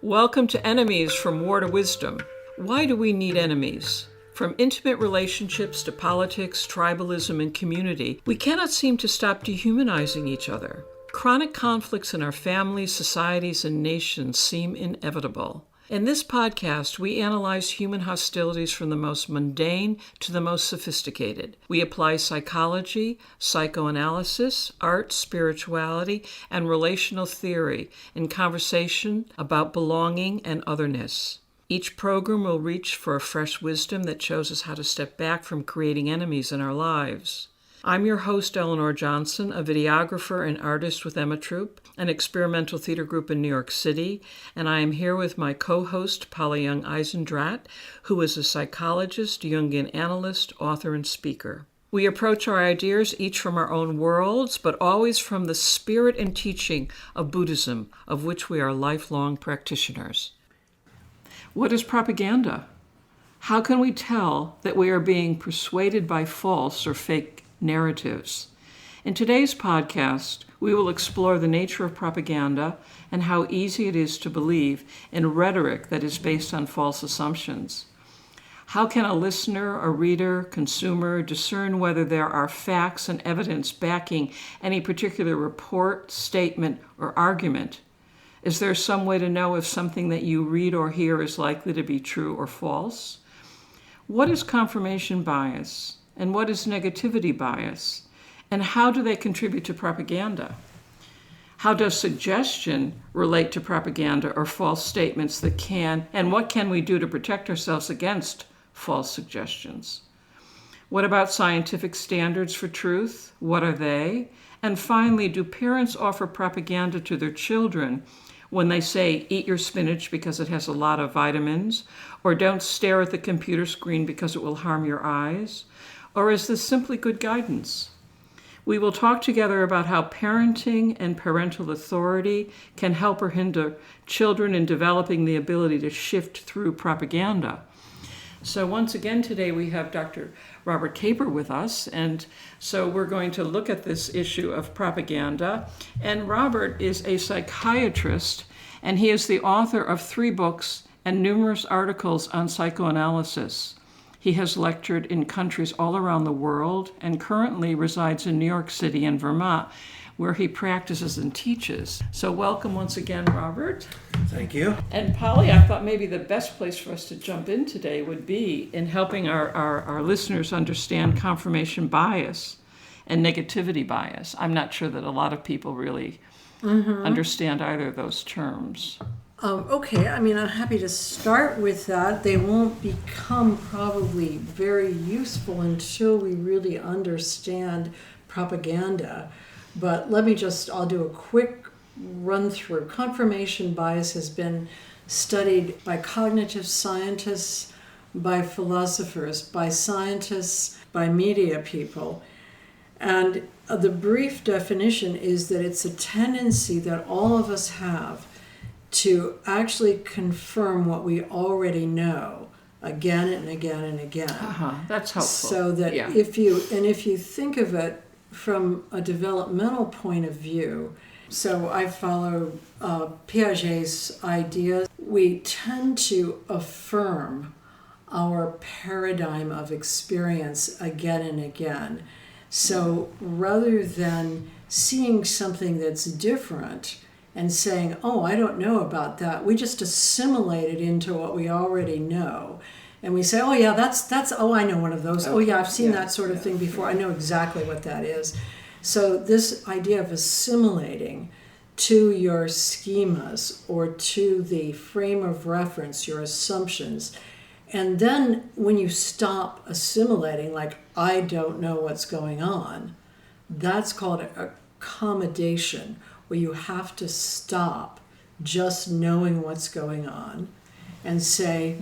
Welcome to Enemies from War to Wisdom. Why do we need enemies? From intimate relationships to politics, tribalism, and community, we cannot seem to stop dehumanizing each other. Chronic conflicts in our families, societies, and nations seem inevitable. In this podcast, we analyze human hostilities from the most mundane to the most sophisticated. We apply psychology, psychoanalysis, art, spirituality, and relational theory in conversation about belonging and otherness. Each program will reach for a fresh wisdom that shows us how to step back from creating enemies in our lives. I'm your host, Eleanor Johnson, a videographer and artist with Emma Troupe, an experimental theater group in New York City, and I am here with my co-host, Young-Eisendrath, who is a psychologist, Jungian analyst, author, and speaker. We approach our ideas each from our own worlds, but always from the spirit and teaching of Buddhism, of which we are lifelong practitioners. What is propaganda? How can we tell that we are being persuaded by false or fake narratives? In today's podcast, we will explore the nature of propaganda and how easy it is to believe in rhetoric that is based on false assumptions. How can a listener, a reader, consumer discern whether there are facts and evidence backing any particular report, statement, or argument? Is there some way to know if something that you read or hear is likely to be true or false? What is confirmation bias? And what is negativity bias? And how do they contribute to propaganda? How does suggestion relate to propaganda or false statements that can, and what can we do to protect ourselves against false suggestions? What about scientific standards for truth? What are they? And finally, do parents offer propaganda to their children when they say, eat your spinach because it has a lot of vitamins, or don't stare at the computer screen because it will harm your eyes? Or is this simply good guidance? We will talk together about how parenting and parental authority can help or hinder children in developing the ability to shift through propaganda. So once again today we have Dr. Robert Caper with us, and so we're going to look at this issue of propaganda. And Robert is a psychiatrist, and he is the author of 3 books and numerous articles on psychoanalysis. He has lectured in countries all around the world and currently resides in New York City and Vermont, where he practices and teaches. So welcome once again, Robert. Thank you. And Polly, I thought maybe the best place for us to jump in today would be in helping our listeners understand confirmation bias and negativity bias. I'm not sure that a lot of people really understand either of those terms. Okay, I'm happy to start with that. They won't become probably very useful until we really understand propaganda. But I'll do a quick run through. Confirmation bias has been studied by cognitive scientists, by philosophers, by scientists, by media people. And the brief definition is that it's a tendency that all of us have to actually confirm what we already know again and again and again. That's helpful. So that if you think of it from a developmental point of view, so I follow Piaget's ideas, we tend to affirm our paradigm of experience again and again. So rather than seeing something that's different and saying, oh, I don't know about that, we just assimilate it into what we already know. And we say, oh yeah, that's I know one of those. Oh yeah, I've seen that sort of thing before. I know exactly what that is. So this idea of assimilating to your schemas or to the frame of reference, your assumptions, and then when you stop assimilating, like, I don't know what's going on, that's called accommodation, where you have to stop just knowing what's going on and say,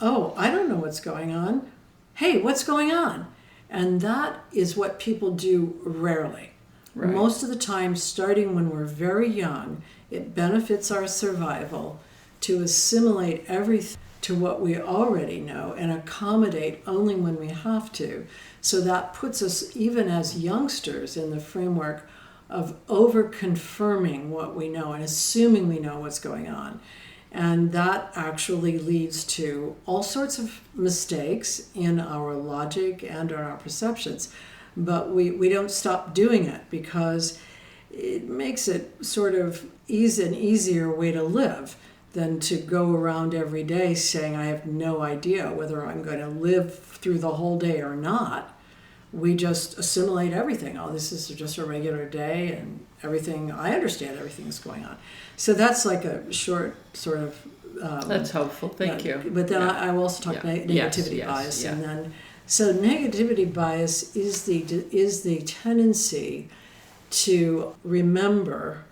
oh, I don't know what's going on. Hey, what's going on? And that is what people do rarely. Right. Most of the time, starting when we're very young, it benefits our survival to assimilate everything to what we already know and accommodate only when we have to. So that puts us, even as youngsters, in the framework of over-confirming what we know and assuming we know what's going on. And that actually leads to all sorts of mistakes in our logic and in our perceptions. But we don't stop doing it because it makes it sort of an easier way to live than to go around every day saying, I have no idea whether I'm going to live through the whole day or not. We just assimilate everything. Oh, this is just a regular day and everything, I understand everything that's going on. So that's like a short sort of... that's helpful, thank you. But then I will also talk negativity bias. And then, so negativity bias is the tendency to remember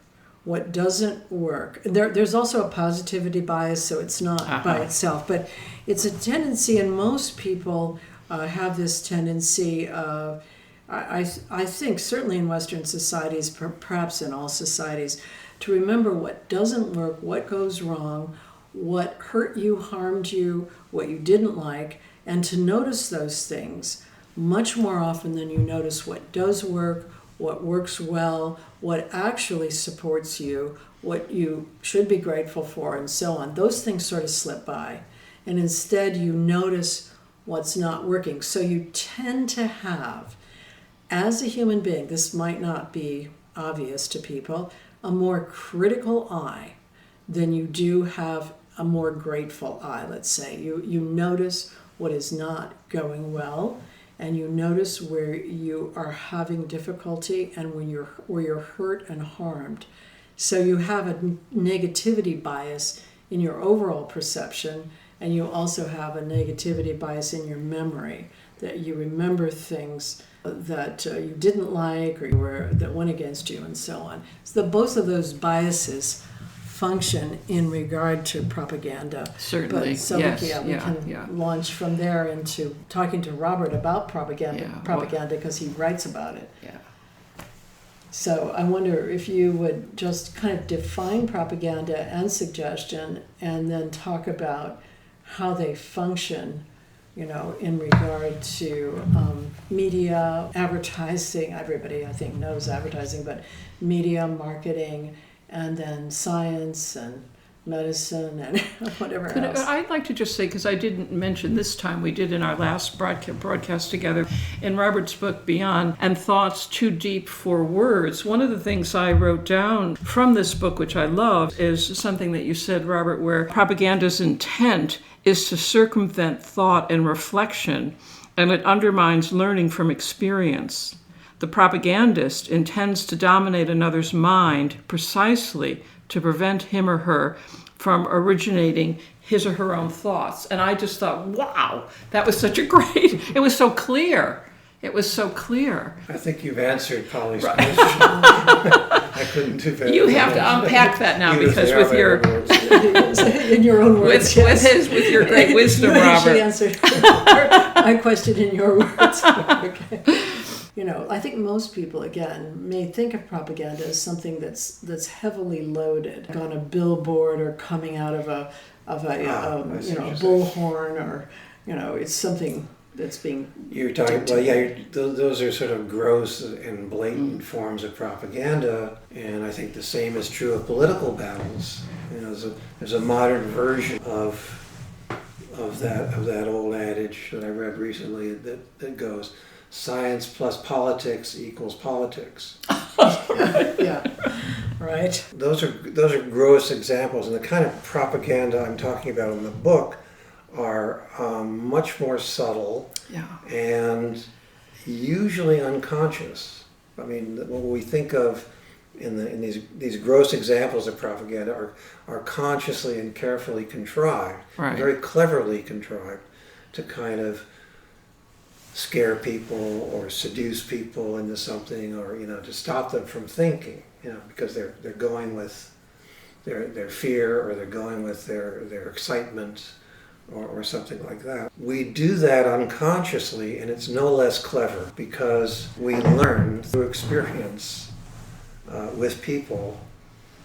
what doesn't work. There's also a positivity bias, so it's not by itself, but it's a tendency, and most people have this tendency of, I think certainly in Western societies, perhaps in all societies, to remember what doesn't work, what goes wrong, what hurt you, harmed you, what you didn't like, and to notice those things much more often than you notice what does work, what works well, what actually supports you, what you should be grateful for, and so on. Those things sort of slip by. And instead you notice what's not working. So you tend to have, as a human being, this might not be obvious to people, a more critical eye than you do have a more grateful eye, let's say. You notice what is not going well, and you notice where you are having difficulty and where you're hurt and harmed. So you have a negativity bias in your overall perception, and you also have a negativity bias in your memory, that you remember things that you didn't like or that went against you and so on. So both of those biases function in regard to propaganda. Certainly, but so yes. we can launch from there into talking to Robert about propaganda because he writes about it. Yeah. So I wonder if you would just kind of define propaganda and suggestion and then talk about how they function, in regard to media, advertising. Everybody, I think, knows advertising, but media, marketing, and then science and medicine and whatever else. I'd like to just say, because I didn't mention this time, we did in our last broadcast together, in Robert's book, Beyond and Thoughts Too Deep for Words, one of the things I wrote down from this book, which I love, is something that you said, Robert, where propaganda's intent is to circumvent thought and reflection, and it undermines learning from experience. The propagandist intends to dominate another's mind precisely to prevent him or her from originating his or her own thoughts. And I just thought, wow, that was such a it was so clear. It was so clear. I think you've answered Polly's question. I couldn't do better. You have to unpack that now because with your in your own words, with your great wisdom, Robert. You answered my question in your words. Okay. I think most people, again, may think of propaganda as something that's heavily loaded, like on a billboard or coming out of a bullhorn, or it's something that's being. You're talking. Those are sort of gross and blatant forms of propaganda, and I think the same is true of political battles. There's a modern version of that old adage that I read recently that goes, science plus politics equals politics. Yeah, right. Those are gross examples, and the kind of propaganda I'm talking about in the book are much more subtle and usually unconscious. I mean, what we think of in these gross examples of propaganda are consciously and carefully contrived, very cleverly contrived to kind of scare people or seduce people into something, or to stop them from thinking, because they're going with their fear, or they're going with their excitement, or something like that. We do that unconsciously, and it's no less clever because we learn through experience with people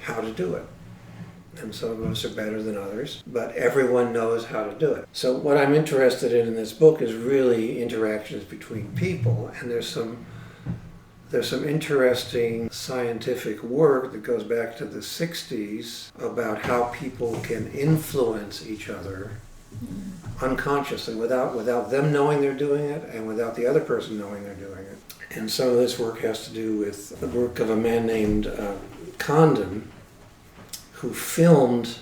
how to do it. And some of us are better than others, but everyone knows how to do it. So what I'm interested in this book is really interactions between people, and there's some There's some interesting scientific work that goes back to the 60s about how people can influence each other unconsciously without them knowing they're doing it and without the other person knowing they're doing it. And some of this work has to do with the work of a man named Condon, who filmed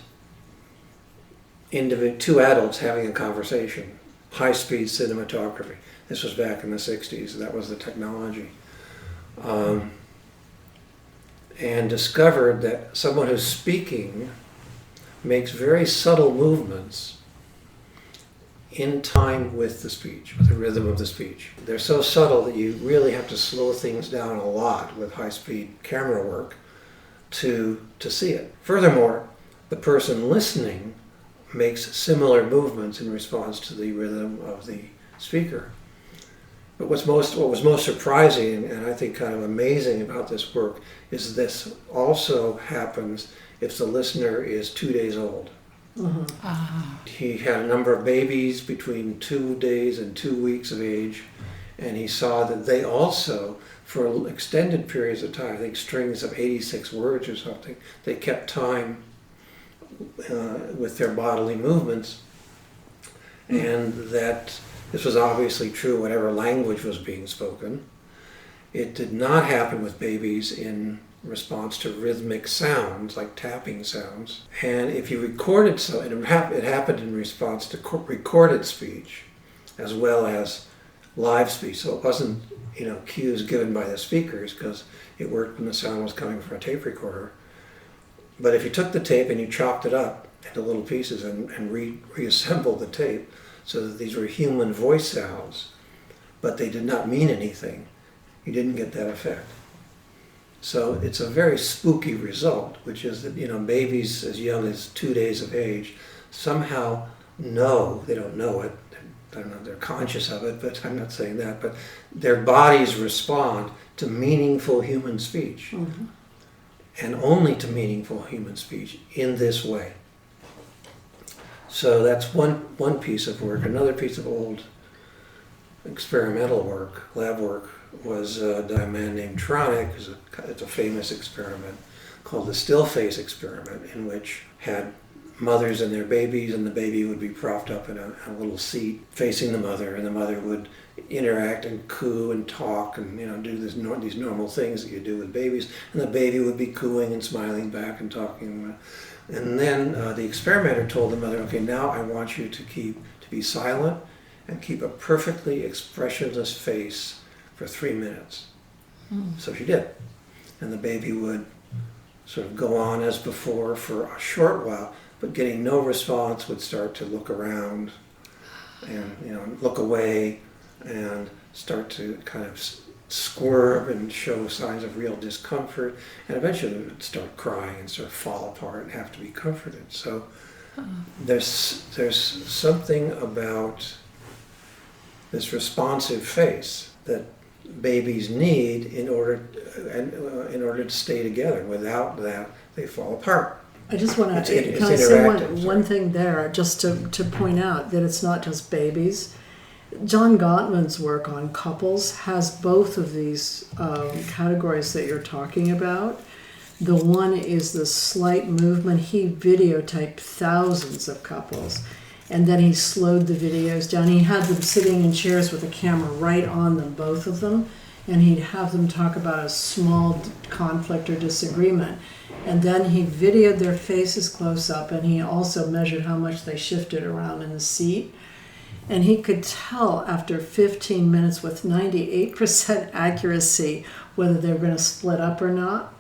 two adults having a conversation, high-speed cinematography. This was back in the 60s. That was the technology. And discovered that someone who's speaking makes very subtle movements in time with the speech, with the rhythm of the speech. They're so subtle that you really have to slow things down a lot with high-speed camera work to see it. Furthermore, the person listening makes similar movements in response to the rhythm of the speaker. But what was most surprising and I think kind of amazing about this work is this also happens if the listener is 2 days old. He had a number of babies between 2 days and 2 weeks of age, and he saw that they also, for extended periods of time, I think strings of 86 words or something, they kept time with their bodily movements, and that this was obviously true whatever language was being spoken. It did not happen with babies in response to rhythmic sounds, like tapping sounds. And if you recorded it happened in response to recorded speech as well as live speech. So it wasn't, cues given by the speakers, because it worked when the sound was coming from a tape recorder. But if you took the tape and you chopped it up into little pieces and reassembled the tape so that these were human voice sounds, but they did not mean anything, you didn't get that effect. So it's a very spooky result, which is that, babies as young as 2 days of age somehow know, they don't know it, I don't know if they're conscious of it, but I'm not saying that, but their bodies respond to meaningful human speech. And only to meaningful human speech in this way. So that's one piece of work. Another piece of old experimental work, lab work, was done by a man named Tronick. It's a famous experiment called the still face experiment, in which had mothers and their babies, and the baby would be propped up in a little seat facing the mother, and the mother would interact and coo and talk and do these normal things that you do with babies, and the baby would be cooing and smiling back and talking. And then the experimenter told the mother, okay, now I want you to be silent and keep a perfectly expressionless face for 3 minutes. So she did. And the baby would sort of go on as before for a short while, but getting no response would start to look around and look away and start to kind of squirm and show signs of real discomfort, and eventually it would start crying and sort of fall apart and have to be comforted. So there's something about this responsive face that babies need in order to stay together. Without that, they fall apart. I just want to can I say one thing there, just to point out that it's not just babies. John Gottman's work on couples has both of these categories that you're talking about. The one is the slight movement. He videotaped thousands of couples, and then he slowed the videos down. He had them sitting in chairs with a camera right on them, both of them, and he'd have them talk about a small conflict or disagreement. And then he videoed their faces close up, and he also measured how much they shifted around in the seat. And he could tell after 15 minutes with 98% accuracy whether they were going to split up or not,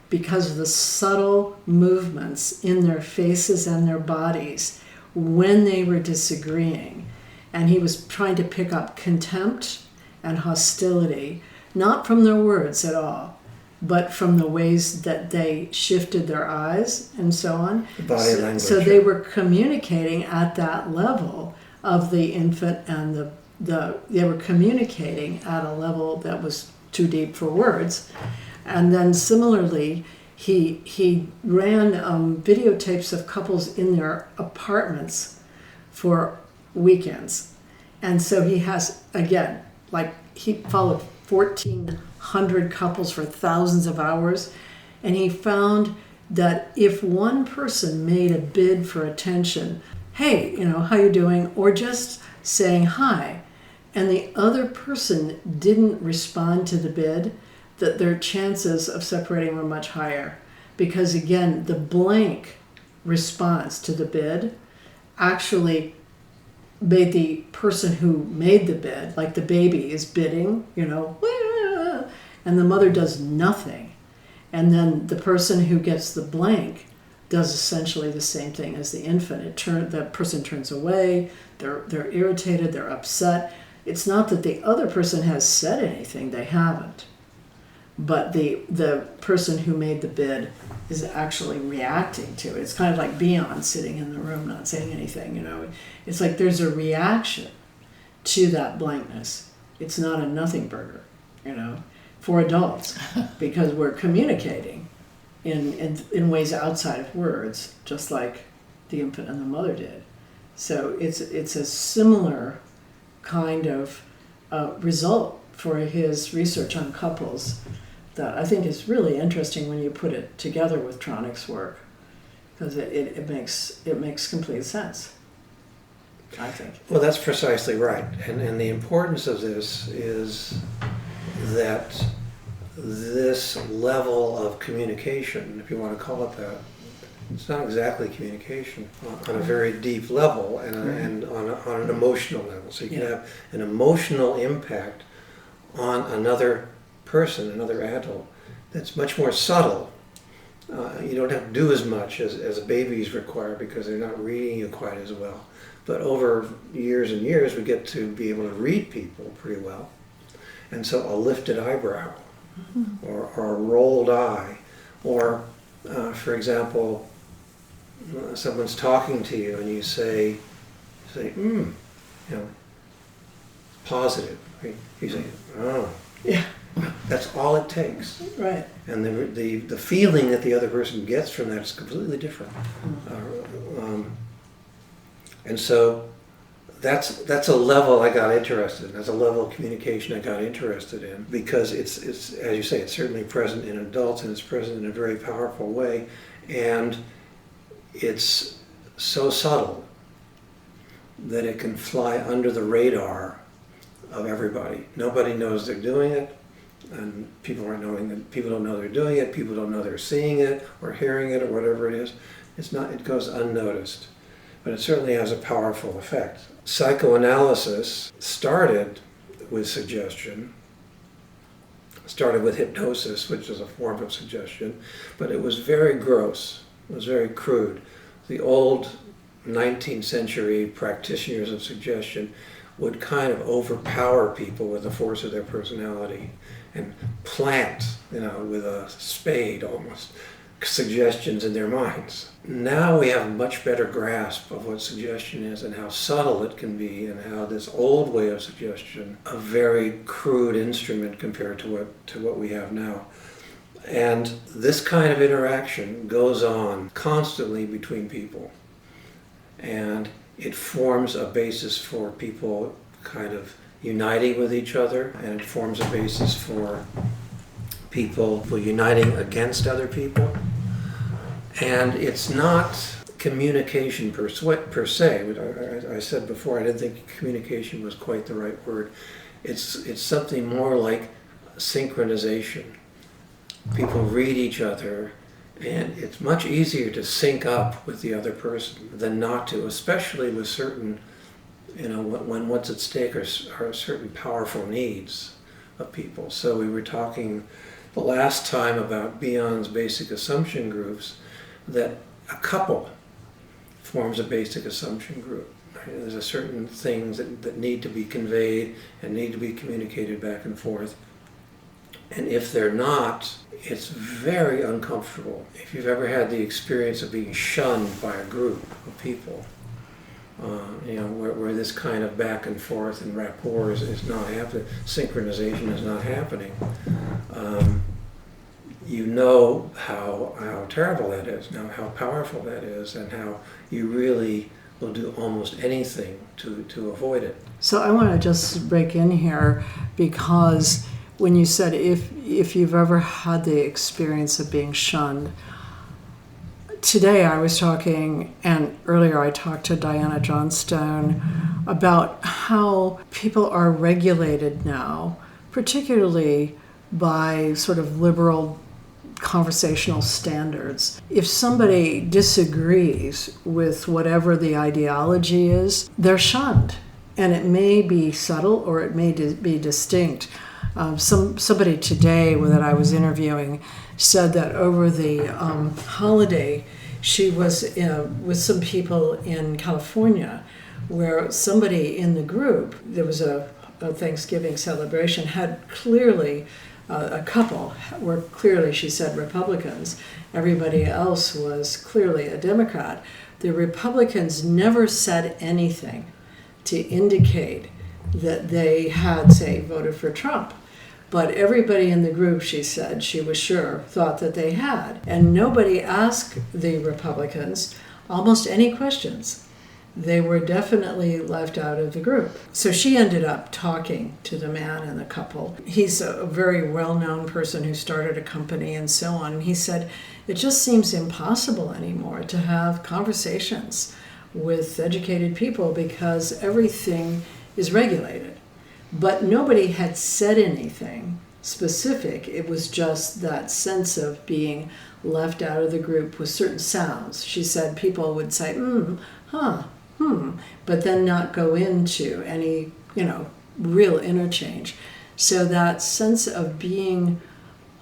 because of the subtle movements in their faces and their bodies when they were disagreeing. And he was trying to pick up contempt and hostility, not from their words at all, but from the ways that they shifted their eyes and so on. The body language. So they were communicating at that level of the infant, and they were communicating at a level that was too deep for words. And then similarly, he ran videotapes of couples in their apartments for weekends. And so he has, again, like he followed 1,400 couples for thousands of hours, and he found that if one person made a bid for attention, hey, how you doing, or just saying hi, and the other person didn't respond to the bid, that their chances of separating were much higher. Because again, the blank response to the bid actually made the person who made the bid, like the baby is bidding, and the mother does nothing. And then the person who gets the blank does essentially the same thing as the infant. The person turns away, they're irritated, they're upset. It's not that the other person has said anything, they haven't. But the person who made the bid is actually reacting to it. It's kind of like Beyond sitting in the room not saying anything, It's like there's a reaction to that blankness. It's not a nothing burger, for adults, because we're communicating in ways outside of words, just like the infant and the mother did. So it's a similar kind of result for his research on couples that I think is really interesting when you put it together with Tronick's work, because it makes complete sense, I think. Well, that's precisely right. And the importance of this is that this level of communication, if you want to call it that, it's not exactly communication, on a very deep level and on an emotional level. So you can have an emotional impact on another person, another adult, that's much more subtle. You don't have to do as much as babies require because they're not reading you quite as well. But over years and years, we get to be able to read people pretty well. And so a lifted eyebrow, or a rolled eye, or, for example, someone's talking to you and you say, positive. Right? You say, oh. Yeah. That's all it takes. Right. And the feeling that the other person gets from that is completely different. And so that's a level I got interested in. That's a level of communication I got interested in, because it's as you say, it's certainly present in adults, and it's present in a very powerful way, and it's so subtle that it can fly under the radar of everybody. Nobody knows they're doing it, and people don't know they're doing it, people don't know they're seeing it or hearing it or whatever it is. It goes unnoticed, but it certainly has a powerful effect. Psychoanalysis started with suggestion, started with hypnosis, which is a form of suggestion, but it was very gross, it was very crude. The old 19th century practitioners of suggestion would kind of overpower people with the force of their personality and plant, with a spade almost, suggestions in their minds. Now we have a much better grasp of what suggestion is and how subtle it can be, and how this old way of suggestion, a very crude instrument compared to what we have now. And this kind of interaction goes on constantly between people. And it forms a basis for people kind of uniting with each other, and it forms a basis for people uniting against other people. And it's not communication per se. I said before, I didn't think communication was quite the right word. It's something more like synchronization. People read each other, and it's much easier to sync up with the other person than not to, especially with certain, when what's at stake are certain powerful needs of people. So we were talking the last time about Beyond's basic assumption groups, that a couple forms a basic assumption group. Right? There's a certain things that need to be conveyed and need to be communicated back and forth. And if they're not, it's very uncomfortable. If you've ever had the experience of being shunned by a group of people, where this kind of back and forth and rapport is not happening, synchronization is not happening, you know how terrible that is, how powerful that is, and how you really will do almost anything to avoid it. So I want to just break in here, because when you said if you've ever had the experience of being shunned, today I was talking, and earlier I talked to Diana Johnstone about how people are regulated now, particularly by sort of liberal conversational standards. If somebody disagrees with whatever the ideology is, they're shunned. And it may be subtle or it may be distinct. Somebody today that I was interviewing said that over the holiday, she was with some people in California, where somebody in the group, there was a Thanksgiving celebration, had clearly a couple were clearly, she said, Republicans. Everybody else was clearly a Democrat. The Republicans never said anything to indicate that they had, say, voted for Trump. But everybody in the group, she said, she was sure, thought that they had. And nobody asked the Republicans almost any questions. They were definitely left out of the group. So she ended up talking to the man and the couple. He's a very well-known person who started a company and so on. And he said, it just seems impossible anymore to have conversations with educated people because everything is regulated. But nobody had said anything specific. It was just that sense of being left out of the group with certain sounds. She said people would say, but then not go into any, real interchange. So that sense of being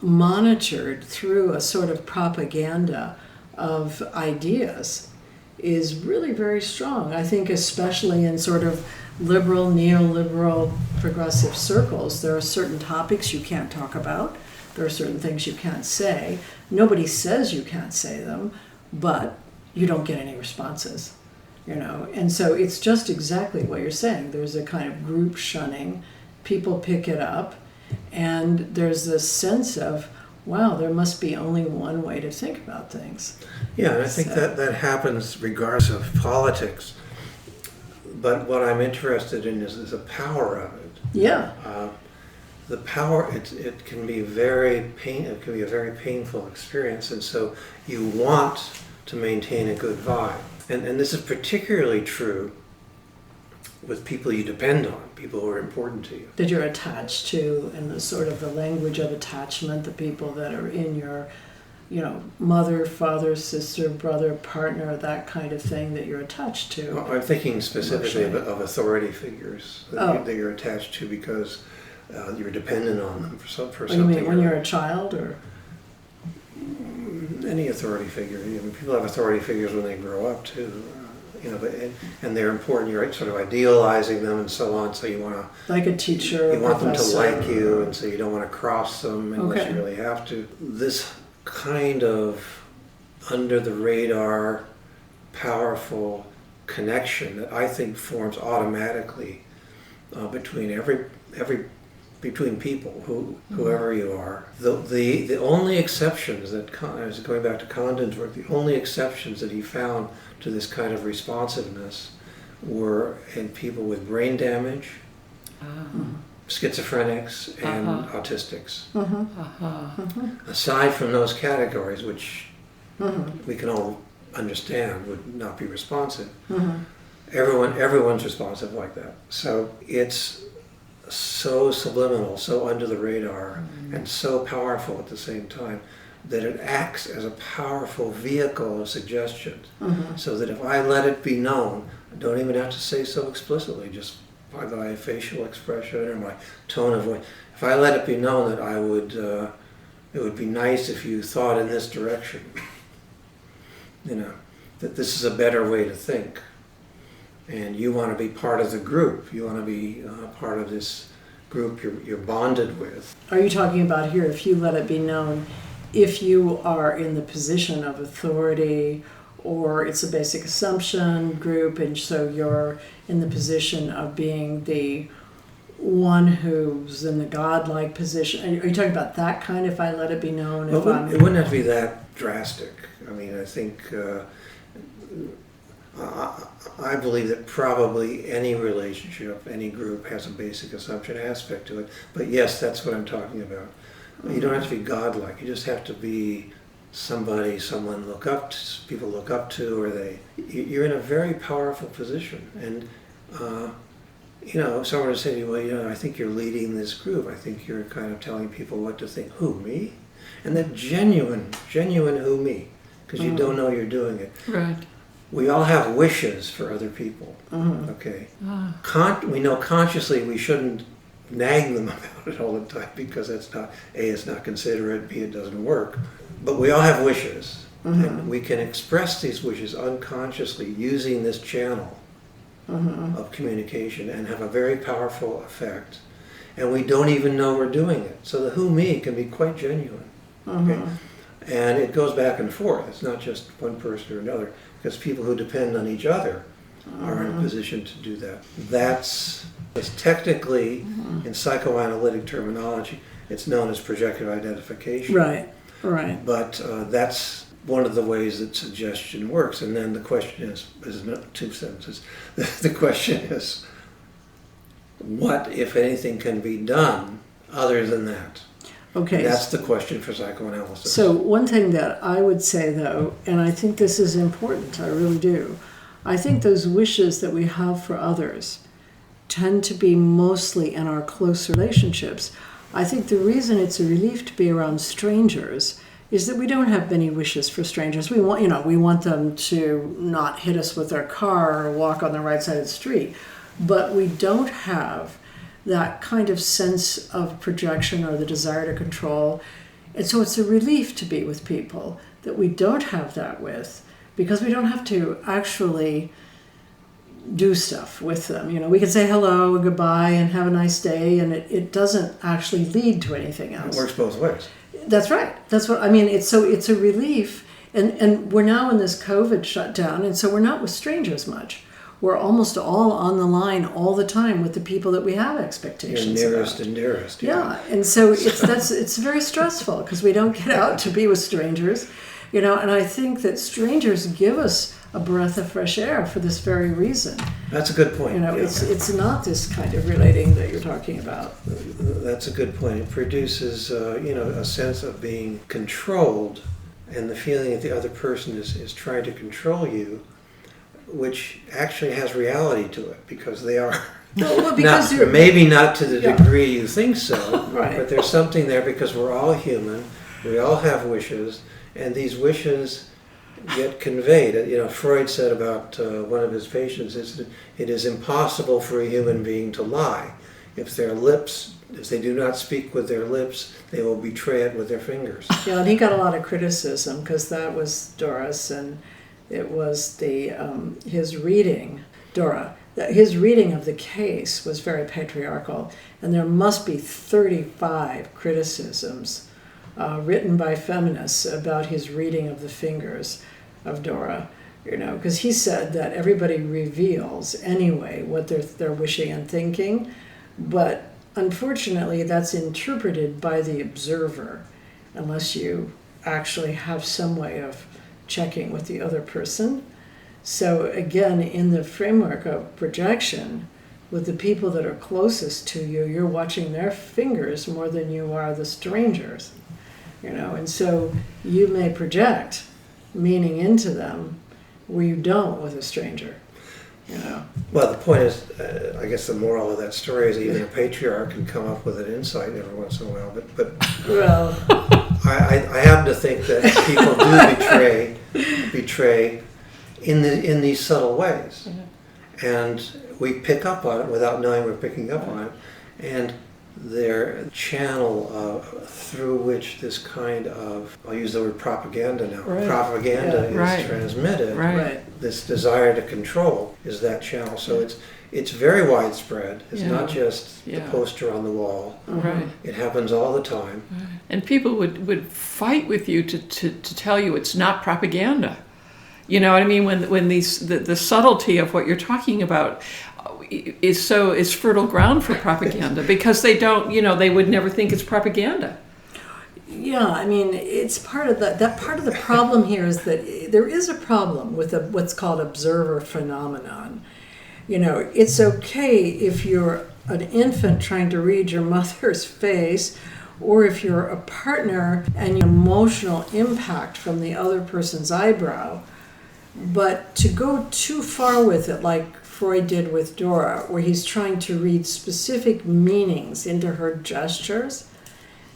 monitored through a sort of propaganda of ideas is really very strong. I think especially in sort of liberal, neoliberal, progressive circles, there are certain topics you can't talk about. There are certain things you can't say. Nobody says you can't say them, but you don't get any responses. And so it's just exactly what you're saying. There's a kind of group shunning. People pick it up, and there's this sense of, wow, there must be only one way to think about things. Yeah, and I think that happens regardless of politics. But what I'm interested in is the power of it. Yeah. The power, it can be it can be a very painful experience, and so you want to maintain a good vibe. And this is particularly true with people you depend on, people who are important to you. That you're attached to, and the sort of the language of attachment, the people that are in your, mother, father, sister, brother, partner, that kind of thing that you're attached to. Well, I'm thinking specifically of authority figures that you're attached to because you're dependent on them for something. You mean when you're a child, or? Any authority figure. People have authority figures when they grow up too, and they're important. You're sort of idealizing them and so on. So you want to, like a teacher, you want them to like you, and so you don't want to cross them unless you really have to. This kind of under the radar, powerful connection that I think forms automatically between people, whoever you are. The only exceptions that, going back to Condon's work, the only exceptions that he found to this kind of responsiveness were in people with brain damage, schizophrenics, and autistics. Aside from those categories, which we can all understand would not be responsive, everyone's responsive like that. So it's so subliminal, so under the radar, and so powerful at the same time that it acts as a powerful vehicle of suggestion. So that if I let it be known, I don't even have to say so explicitly, just by my facial expression or my tone of voice. If I let it be known that it would be nice if you thought in this direction, that this is a better way to think. And you want to be part of the group. You want to be part of this group you're bonded with. Are you talking about here, if you let it be known, if you are in the position of authority, or it's a basic assumption group, and so you're in the position of being the one who's in the godlike position? Are you talking about that kind, if I let it be known? Well, it wouldn't have to be that drastic. I mean, I think I believe that probably any relationship, any group has a basic assumption aspect to it. But yes, that's what I'm talking about. You don't have to be godlike. You just have to be somebody someone people look up to, or you're in a very powerful position. And someone would say to you, well, I think you're leading this group. I think you're kind of telling people what to think. Who, me? And that genuine who, me? Because you don't know you're doing it. Right. We all have wishes for other people. Okay. We know consciously we shouldn't nag them about it all the time, because it's not considerate, B, it doesn't work. But we all have wishes, and we can express these wishes unconsciously using this channel of communication, and have a very powerful effect. And we don't even know we're doing it. So the who, me can be quite genuine. Okay? And it goes back and forth. It's not just one person or another, because people who depend on each other are in a position to do that. It's technically, in psychoanalytic terminology, it's known as projective identification. Right. But that's one of the ways that suggestion works. And then the question is two sentences. The question is, what, if anything, can be done other than that? Okay. That's the question for psychoanalysis. So one thing that I would say, though, and I think this is important, I really do, I think those wishes that we have for others tend to be mostly in our close relationships. I think the reason it's a relief to be around strangers is that we don't have many wishes for strangers. We want them to not hit us with their car or walk on the right side of the street, but we don't have that kind of sense of projection or the desire to control. And so it's a relief to be with people that we don't have that with, because we don't have to actually do stuff with them. We can say hello and goodbye and have a nice day, and it doesn't actually lead to anything else. It works both ways. That's right. That's what I mean. It's a relief, and we're now in this COVID shutdown, and so we're not with strangers much. We're almost all on the line all the time with the people that we have expectations Your nearest about. and dearest. Yeah, and so it's very stressful, because we don't get out to be with strangers, and I think that strangers give us a breath of fresh air for this very reason. That's a good point. It's not this kind of relating that you're talking about. That's a good point. It produces, a sense of being controlled, and the feeling that the other person is trying to control you, which actually has reality to it, because they are. Well, because maybe not to the degree you think so, right. But there's something there, because we're all human. We all have wishes, and these wishes get conveyed. Freud said about one of his patients, it is impossible for a human being to lie. If they do not speak with their lips, they will betray it with their fingers. Yeah, and he got a lot of criticism, because that was Doris, and it was his reading, his reading of the case was very patriarchal, and there must be 35 criticisms written by feminists about his reading of the fingers of Dora, because he said that everybody reveals anyway what they're wishing and thinking, but unfortunately that's interpreted by the observer, unless you actually have some way of checking with the other person. So again, in the framework of projection, with the people that are closest to you, you're watching their fingers more than you are the strangers, and so you may project meaning into them where you don't with a stranger, Well, the point is, I guess the moral of that story is even a patriarch can come up with an insight every once in a while, but well, I happen to think that people do betray in these subtle ways, and we pick up on it without knowing we're picking up on it, and their channel through which this kind of, I'll use the word propaganda now, propaganda is transmitted. Right. This desire to control is that channel. So it's very widespread. It's not just the poster on the wall. Right. It happens all the time. And people would fight with you to tell you it's not propaganda. You know what I mean? When the subtlety of what you're talking about is fertile ground for propaganda, because they don't, they would never think it's propaganda. Yeah, I mean, it's part of that part of the problem here is that there is a problem with what's called observer phenomenon. It's okay if you're an infant trying to read your mother's face, or if you're a partner and your emotional impact from the other person's eyebrow. But to go too far with it, like Freud did with Dora, where he's trying to read specific meanings into her gestures,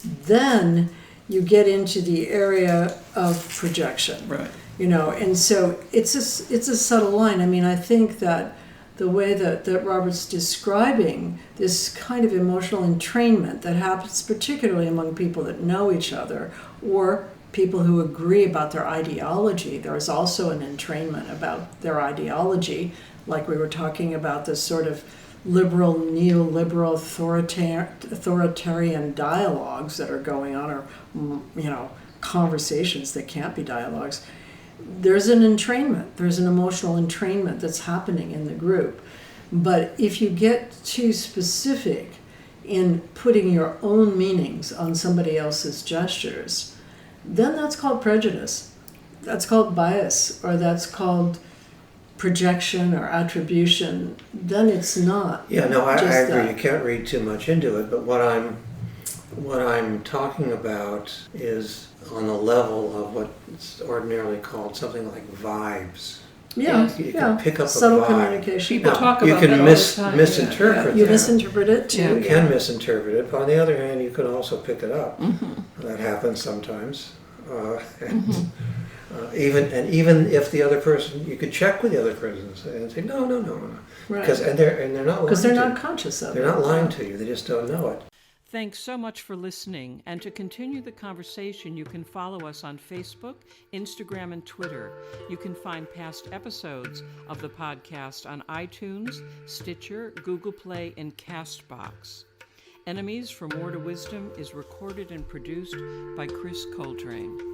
then you get into the area of projection. Right. And so it's a subtle line. I mean, I think that the way that Robert's describing this kind of emotional entrainment that happens particularly among people that know each other or people who agree about their ideology. There's also an entrainment about their ideology, like we were talking about this sort of liberal, neoliberal, authoritarian dialogues that are going on, or conversations that can't be dialogues. There's an entrainment. There's an emotional entrainment that's happening in the group. But if you get too specific in putting your own meanings on somebody else's gestures, then that's called prejudice. That's called bias, or that's called projection or attribution. Then it's not. Yeah, no, I agree. That. You can't read too much into it. But what I'm talking about is on the level of what's ordinarily called something like vibes. Yeah, you can pick up subtle a vibe. communication. People Now, talk you about can that all the time. misinterpret You that. misinterpret it too. You can misinterpret it, but on the other hand, you can also pick it up. Mm-hmm. That happens sometimes. Even if the other person, you could check with the other person and say no, Right. because they're not lying. Because they're to not you. conscious of it. They're not lying to you. They just don't know it. Thanks so much for listening. And to continue the conversation, you can follow us on Facebook, Instagram, and Twitter. You can find past episodes of the podcast on iTunes, Stitcher, Google Play, and CastBox. Enemies from War to Wisdom is recorded and produced by Chris Coltrane.